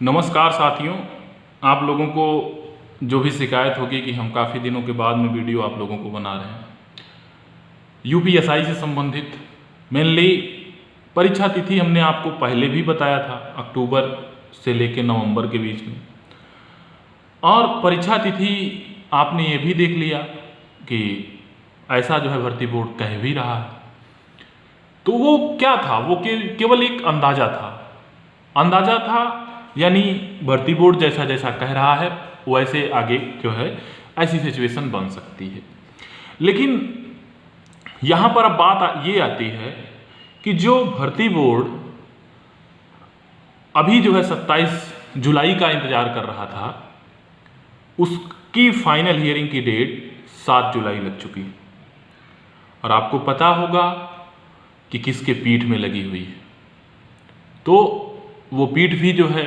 नमस्कार साथियों, आप लोगों को जो भी शिकायत होगी कि हम काफ़ी दिनों के बाद में वीडियो आप लोगों को बना रहे हैं, यूपीएसआई से संबंधित मेनली परीक्षा तिथि हमने आपको पहले भी बताया था, अक्टूबर से लेकर नवंबर के बीच में। और परीक्षा तिथि आपने ये भी देख लिया कि ऐसा जो है भर्ती बोर्ड कह भी रहा है। तो वो क्या था, वो केवल एक अंदाजा था, यानी भर्ती बोर्ड जैसा जैसा कह रहा है वैसे आगे जो है ऐसी सिचुएशन बन सकती है। लेकिन यहाँ पर अब बात ये आती है कि जो भर्ती बोर्ड अभी जो है 27 जुलाई का इंतजार कर रहा था, उसकी फाइनल हियरिंग की डेट 7 जुलाई लग चुकी है। और आपको पता होगा कि किसके पीठ में लगी हुई है। तो वो पीठ भी जो है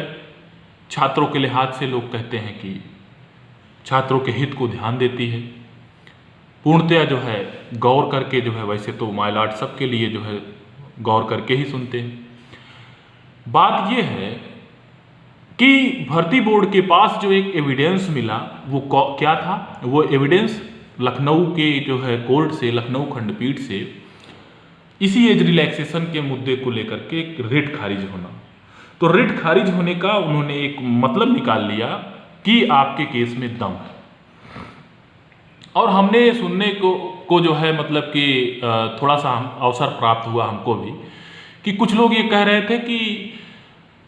छात्रों के लिहाज से लोग कहते हैं कि छात्रों के हित को ध्यान देती है, पूर्णतया जो है गौर करके जो है, वैसे तो माइलॉर्ड सबके लिए जो है गौर करके ही सुनते हैं। बात ये है कि भर्ती बोर्ड के पास जो एक एविडेंस मिला वो क्या था, वो एविडेंस लखनऊ के जो है कोर्ट से, लखनऊ खंडपीठ से इसी एज रिलैक्सेशन के मुद्दे को लेकर के एक रिट खारिज होना। तो रिट खारिज होने का उन्होंने एक मतलब निकाल लिया कि आपके केस में दम है। और हमने सुनने को जो है मतलब कि थोड़ा सा अवसर प्राप्त हुआ हमको भी कि कुछ लोग ये कह रहे थे कि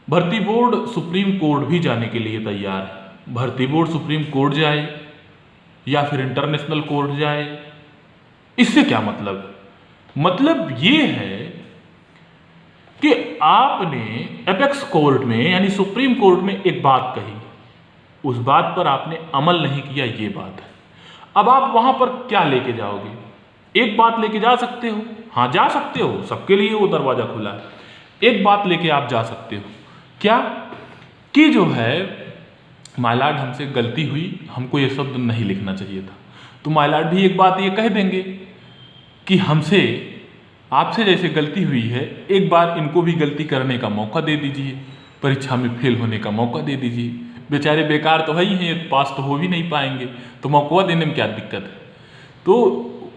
भर्ती बोर्ड सुप्रीम कोर्ट भी जाने के लिए तैयार है। भर्ती बोर्ड सुप्रीम कोर्ट जाए या फिर इंटरनेशनल कोर्ट जाए, इससे क्या मतलब ये है कि आपने एपेक्स कोर्ट में यानी सुप्रीम कोर्ट में एक बात कही, उस बात पर आपने अमल नहीं किया, ये बात है। अब आप वहां पर क्या लेके जाओगे? एक बात लेके जा सकते हो, हाँ जा सकते हो, सबके लिए वो दरवाजा खुला है। एक बात लेके आप जा सकते हो, क्या कि जो है माइलॉर्ड हमसे गलती हुई, हमको ये शब्द नहीं लिखना चाहिए था। तो माइलॉर्ड भी एक बात ये कह देंगे कि हमसे आपसे जैसे गलती हुई है, एक बार इनको भी गलती करने का मौका दे दीजिए, परीक्षा में फेल होने का मौका दे दीजिए। बेचारे बेकार तो है ही हैं, पास तो हो भी नहीं पाएंगे, तो मौका देने में क्या दिक्कत है। तो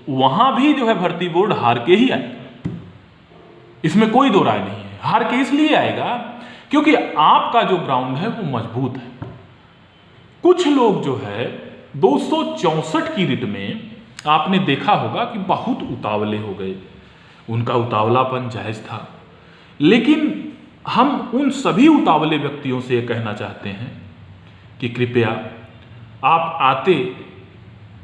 वहाँ भी जो है भर्ती बोर्ड हार के ही आएगा, इसमें कोई दो राय नहीं है। हार के इसलिए आएगा क्योंकि आपका जो ग्राउंड है वो मजबूत है। कुछ लोग जो है 264 की रिट में आपने देखा होगा कि बहुत उतावले हो गए, उनका उतावलापन जायज था। लेकिन हम उन सभी उतावले व्यक्तियों से यह कहना चाहते हैं कि कृपया आप आते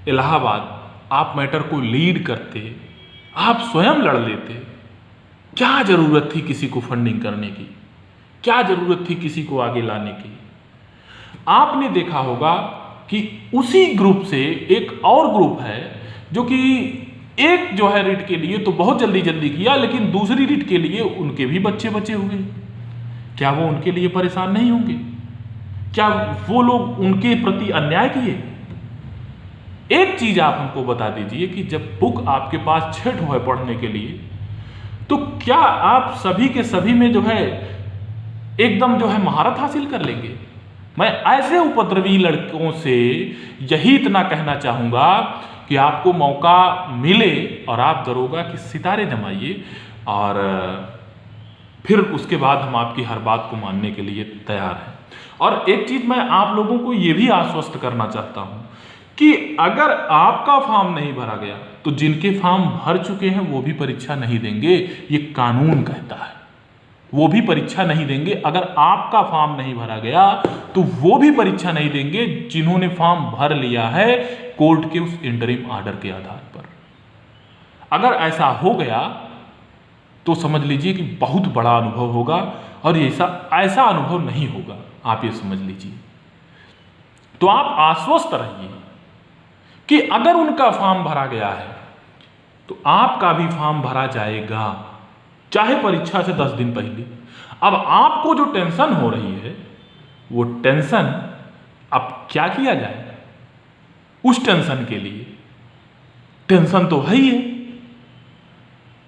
इलाहाबाद, आप मैटर को लीड करते, आप स्वयं लड़ लेते। क्या जरूरत थी किसी को फंडिंग करने की, क्या जरूरत थी किसी को आगे लाने की। आपने देखा होगा कि उसी ग्रुप से एक और ग्रुप है जो कि एक जो है रिट के लिए तो बहुत जल्दी किया, लेकिन दूसरी रिट के लिए उनके भी बच्चे बचे हुए। क्या वो उनके लिए परेशान नहीं होंगे? क्या वो लोग उनके प्रति अन्याय किए? एक चीज आप हमको बता दीजिए कि जब बुक आपके पास 6 ठो है पढ़ने के लिए, तो क्या आप सभी के सभी में जो है एकदम जो है महारत हासिल कर लेंगे? मैं ऐसे उपद्रवी लड़कों से यही इतना कहना चाहूंगा कि आपको मौका मिले और आप दरोगा के सितारे जमाइए, और फिर उसके बाद हम आपकी हर बात को मानने के लिए तैयार हैं। और एक चीज मैं आप लोगों को यह भी आश्वस्त करना चाहता हूं कि अगर आपका फॉर्म नहीं भरा गया तो जिनके फॉर्म भर चुके हैं वो भी परीक्षा नहीं देंगे, ये कानून कहता है। वो भी परीक्षा नहीं देंगे। अगर आपका फॉर्म नहीं भरा गया तो वो भी परीक्षा नहीं देंगे जिन्होंने फॉर्म भर लिया है कोर्ट के उस इंटरिम ऑर्डर के आधार पर। अगर ऐसा हो गया तो समझ लीजिए कि बहुत बड़ा अनुभव होगा, और ऐसा अनुभव नहीं होगा, आप ये समझ लीजिए। तो आप आश्वस्त रहिए कि अगर उनका फॉर्म भरा गया है तो आपका भी फॉर्म भरा जाएगा, चाहे परीक्षा से 10 दिन पहले। अब आपको जो टेंशन हो रही है वो टेंशन अब क्या किया जाए? उस टेंशन के लिए टेंशन तो है ही है,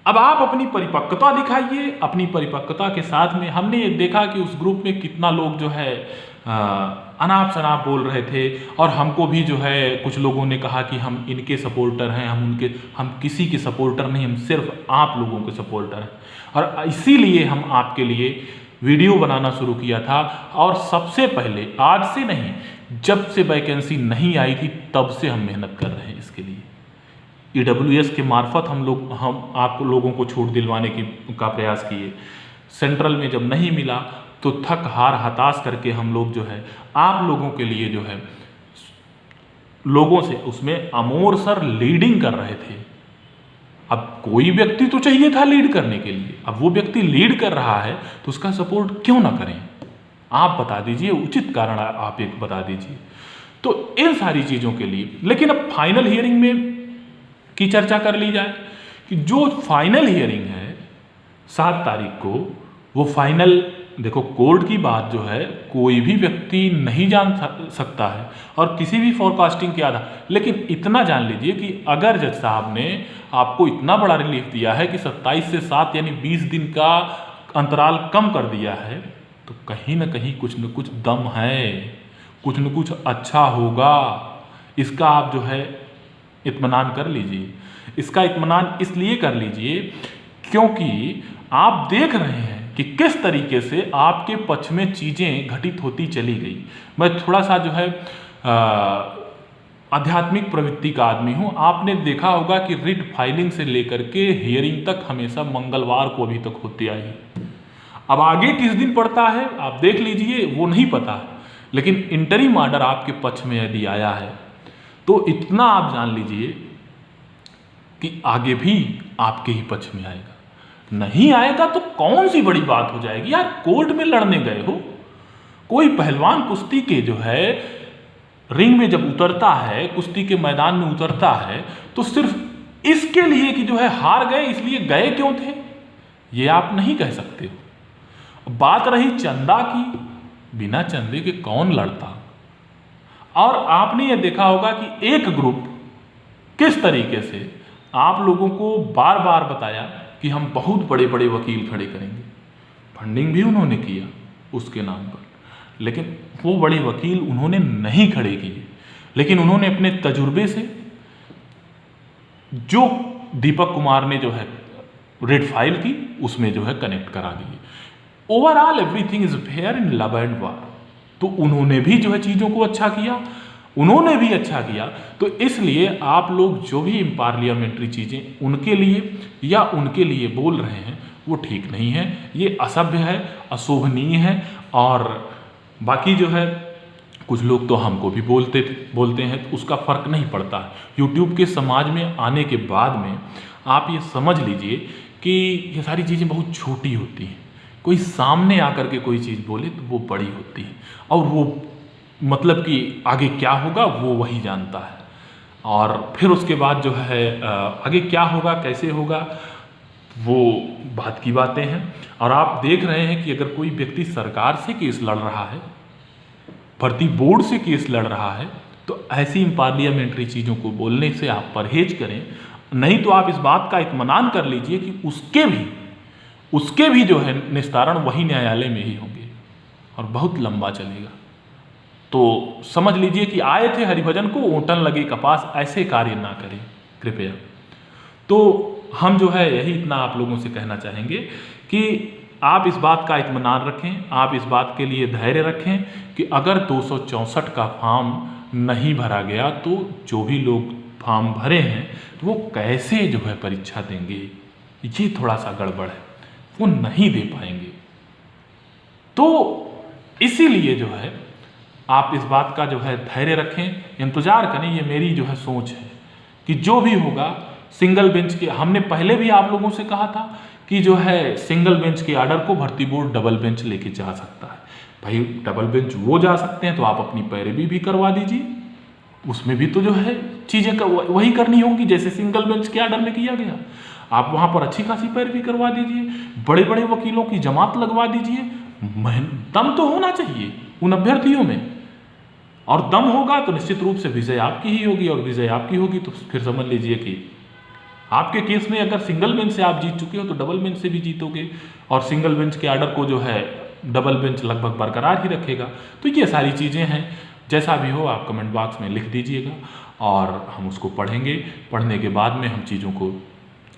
अब आप अपनी परिपक्वता दिखाइए। अपनी परिपक्वता के साथ में हमने ये देखा कि उस ग्रुप में कितना लोग जो है अनाप शनाप बोल रहे थे, और हमको भी जो है कुछ लोगों ने कहा कि हम इनके सपोर्टर हैं, हम किसी के सपोर्टर नहीं, हम सिर्फ आप लोगों के सपोर्टर हैं, और इसीलिए हम आपके लिए वीडियो बनाना शुरू किया था। और सबसे पहले, आज से नहीं, जब से वैकेंसी नहीं आई थी तब से हम मेहनत कर रहे हैं इसके लिए। EWS के मार्फत हम आप लोगों को छूट दिलवाने का प्रयास किए। सेंट्रल में जब नहीं मिला तो थक हार हताश करके हम लोग जो है आप लोगों के लिए जो है लोगों से उसमें अमोर सर लीडिंग कर रहे थे। अब कोई व्यक्ति तो चाहिए था लीड करने के लिए, अब वो व्यक्ति लीड कर रहा है तो उसका सपोर्ट क्यों ना करें? आप बता दीजिए, उचित कारण आप एक बता दीजिए। तो इन सारी चीज़ों के लिए, लेकिन अब फाइनल हियरिंग में की चर्चा कर ली जाए कि जो फाइनल हियरिंग है 7 तारीख को, वो फाइनल, देखो कोर्ट की बात जो है कोई भी व्यक्ति नहीं जान सकता है और किसी भी फोरकास्टिंग के आधार, लेकिन इतना जान लीजिए कि अगर जज साहब ने आपको इतना बड़ा रिलीफ दिया है कि 27 से 7 यानी 20 दिन का अंतराल कम कर दिया है, तो कहीं ना कहीं कुछ न कुछ दम है, कुछ न कुछ अच्छा होगा। इसका आप जो है इत्मीनान कर लीजिए। इसका इत्मीनान इसलिए कर लीजिए क्योंकि आप देख रहे हैं कि किस तरीके से आपके पक्ष में चीज़ें घटित होती चली गई। मैं थोड़ा सा जो है आध्यात्मिक प्रवृत्ति का आदमी हूँ। आपने देखा होगा कि रिट फाइलिंग से लेकर के हियरिंग तक हमेशा मंगलवार को अभी तक होती आई। अब आगे किस दिन पड़ता है आप देख लीजिए, वो नहीं पता, लेकिन इंटरिम ऑर्डर आपके पक्ष में यदि आया है तो इतना आप जान लीजिए कि आगे भी आपके ही पक्ष में आएगा। नहीं आएगा तो कौन सी बड़ी बात हो जाएगी यार, कोर्ट में लड़ने गए हो। कोई पहलवान कुश्ती के जो है रिंग में जब उतरता है, कुश्ती के मैदान में उतरता है, तो सिर्फ इसके लिए कि जो है हार गए इसलिए गए क्यों थे, ये आप नहीं कह सकते हो। बात रही चंदा की, बिना चंदे के कौन लड़ता। और आपने ये देखा होगा कि एक ग्रुप किस तरीके से आप लोगों को बार बार बताया कि हम बहुत बड़े बड़े वकील खड़े करेंगे, फंडिंग भी उन्होंने किया उसके नाम पर, लेकिन वो बड़े वकील उन्होंने नहीं खड़े किए, लेकिन उन्होंने अपने तजुर्बे से जो दीपक कुमार ने जो है रेड फाइल की उसमें जो है कनेक्ट करा दिए। Overall everything is fair in love and वार। तो उन्होंने भी जो है चीज़ों को अच्छा किया, उन्होंने भी अच्छा किया। तो इसलिए आप लोग जो भी इम्पार्लियामेंट्री चीज़ें उनके लिए या उनके लिए बोल रहे हैं वो ठीक नहीं है, ये असभ्य है, अशोभनीय है। और बाकी जो है कुछ लोग तो हमको भी बोलते हैं, तो उसका फ़र्क नहीं पड़ता। यूट्यूब के समाज में आने के बाद में आप ये समझ लीजिए कि ये सारी चीज़ें बहुत छोटी होती हैं। कोई सामने आकर के कोई चीज़ बोले तो वो बड़ी होती है, और वो मतलब कि आगे क्या होगा वो वही जानता है। और फिर उसके बाद जो है आगे क्या होगा, कैसे होगा, वो बात की बातें हैं। और आप देख रहे हैं कि अगर कोई व्यक्ति सरकार से केस लड़ रहा है, भर्ती बोर्ड से केस लड़ रहा है, तो ऐसी इम्पार्लियामेंट्री चीज़ों को बोलने से आप परहेज करें। नहीं तो आप इस बात का इत्मीनान कर लीजिए कि उसके भी जो है निस्तारण वही न्यायालय में ही होंगे और बहुत लंबा चलेगा। तो समझ लीजिए कि आए थे हरिभजन को ओटन लगे कपास, ऐसे कार्य ना करें कृपया। तो हम जो है यही इतना आप लोगों से कहना चाहेंगे कि आप इस बात का इत्मीनान रखें, आप इस बात के लिए धैर्य रखें कि अगर 264 का फॉर्म नहीं भरा गया तो जो भी लोग फॉर्म भरे हैं तो वो कैसे जो है परीक्षा देंगे, ये थोड़ा सा गड़बड़ है, वो नहीं दे पाएंगे। तो इसीलिए जो है आप इस बात का जो है धैर्य रखें, इंतज़ार करें। ये मेरी जो है सोच है कि जो भी होगा सिंगल बेंच के, हमने पहले भी आप लोगों से कहा था कि जो है सिंगल बेंच के आर्डर को भर्ती बोर्ड डबल बेंच लेके जा सकता है। भाई डबल बेंच वो जा सकते हैं तो आप अपनी पैरवी भी करवा दीजिए, उसमें भी तो जो है चीज़ें वही करनी होंगी जैसे सिंगल बेंच के आर्डर में किया गया। आप वहाँ पर अच्छी खासी पैरवी करवा दीजिए, बड़े बड़े वकीलों की जमात लगवा दीजिए। दम तो होना चाहिए उन अभ्यर्थियों में, और दम होगा तो निश्चित रूप से विजय आपकी ही होगी, और विजय आपकी होगी तो फिर समझ लीजिए कि आपके केस में अगर सिंगल बेंच से आप जीत चुके हो तो डबल बेंच से भी जीतोगे, और सिंगल बेंच के आर्डर को जो है डबल बेंच लगभग बरकरार ही रखेगा। तो ये सारी चीज़ें हैं, जैसा भी हो आप कमेंट बॉक्स में लिख दीजिएगा और हम उसको पढ़ेंगे। पढ़ने के बाद में हम चीज़ों को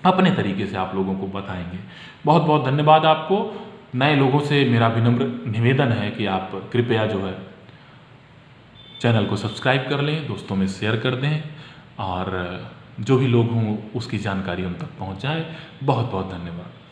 अपने तरीके से आप लोगों को बताएंगे। बहुत बहुत धन्यवाद आपको। नए लोगों से मेरा विनम्र निवेदन है कि आप कृपया जो है चैनल को सब्सक्राइब कर लें, दोस्तों में शेयर कर दें, और जो भी लोग हों उसकी जानकारी उन तक पहुंच जाए। बहुत बहुत धन्यवाद।